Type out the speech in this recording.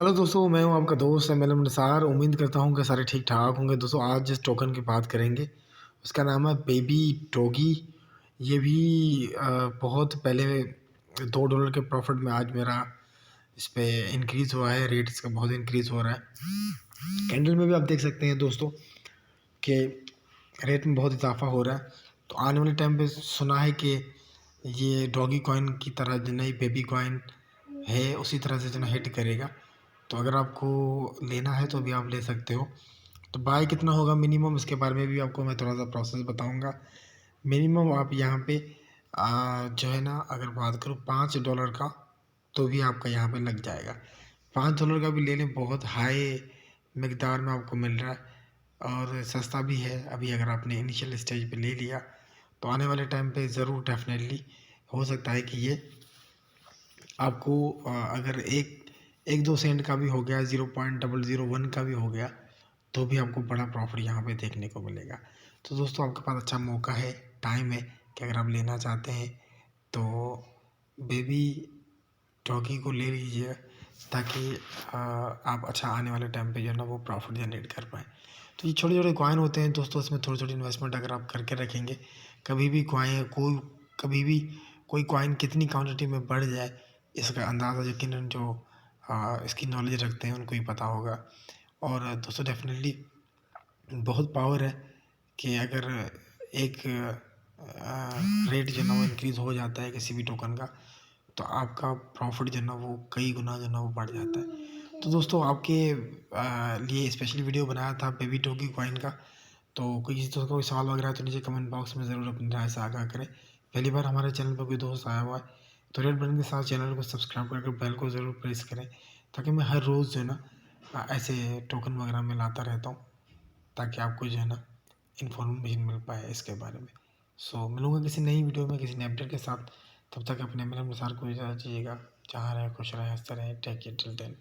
Hello दोस्तों, मैं हूं आपका दोस्त एमएलएम निसार। उम्मीद करता हूं कि सारे ठीक ठाक होंगे। दोस्तों, आज जिस टोकन की बात करेंगे उसका नाम है बेबी डॉगी। ये भी बहुत पहले $2 के प्रॉफिट में आज मेरा इस पे इंक्रीज़ हुआ है। रेट इसका बहुत इंक्रीज़ हो रहा है। कैंडल में भी आप देख सकते हैं दोस्तों कि रेट में बहुत इजाफा हो रहा है। तो आने वाले टाइम पे सुना है कि ये डॉगी कॉइन की तरह जो नई बेबी कॉइन है उसी तरह से जो है हिट करेगा। तो अगर आपको लेना है तो भी आप ले सकते हो। तो बाय कितना होगा मिनिमम, इसके बारे में भी आपको मैं थोड़ा सा प्रोसेस बताऊंगा। मिनिमम आप यहाँ पे जो है ना, अगर बात करूँ $5 का तो भी आपका यहाँ पे लग जाएगा। $5 का भी ले लें, बहुत हाई मकदार में आपको मिल रहा है और सस्ता भी है। अभी अगर आपने इनिशियल स्टेज पे ले लिया तो आने वाले टाइम पे ज़रूर डेफिनेटली हो सकता है कि ये आपको अगर एक एक दो सेंट का भी हो गया, 0.001 का भी हो गया, तो भी आपको बड़ा प्रॉफिट यहाँ पे देखने को मिलेगा। तो दोस्तों, आपके पास अच्छा मौका है, टाइम है कि अगर आप लेना चाहते हैं तो बेबी डॉगी को ले लीजिए, ताकि आप अच्छा आने वाले टाइम पे जो है ना वो प्रॉफिट जनरेट कर पाएँ। तो ये छोटे छोटे कॉइन होते हैं दोस्तों, इसमें थोड़ी छोटी इन्वेस्टमेंट अगर आप करके रखेंगे, कभी भी कभी भी कोई कॉइन कितनी क्वांटिटी में बढ़ जाए इसका अंदाज़ा यकीनन जो इसकी नॉलेज रखते हैं उनको ही पता होगा। और दोस्तों, डेफिनेटली बहुत पावर है कि अगर एक रेट जो है ना वो इंक्रीज़ हो जाता है किसी भी टोकन का, तो आपका प्रॉफिट जो है ना वो कई गुना जो है ना वो बढ़ जाता है। तो दोस्तों, आपके लिए स्पेशली वीडियो बनाया था बेबी डॉगी कॉइन का। तो कोई किसी दोस्त का कोई सवाल वगैरह है तो नीचे कमेंट बॉक्स में ज़रूर अपनी राय से आगाह करें। पहली बार हमारे चैनल पर कोई दोस्त आया हुआ है तो रेड बटन के साथ चैनल को सब्सक्राइब करके बेल को ज़रूर प्रेस करें, ताकि मैं हर रोज़ जो है ना ऐसे टोकन वगैरह में लाता रहता हूँ, ताकि आपको जो है ना इन्फॉर्मेशन मिल पाए इसके बारे में। सो मिलूंगा किसी नई वीडियो में किसी नए अपडेट के साथ। तब तक अपने मेरे अनुसार को इजाज़त दीजिएगा। जहाँ रहे खुश रहें, हंसते रहें। Take care till then.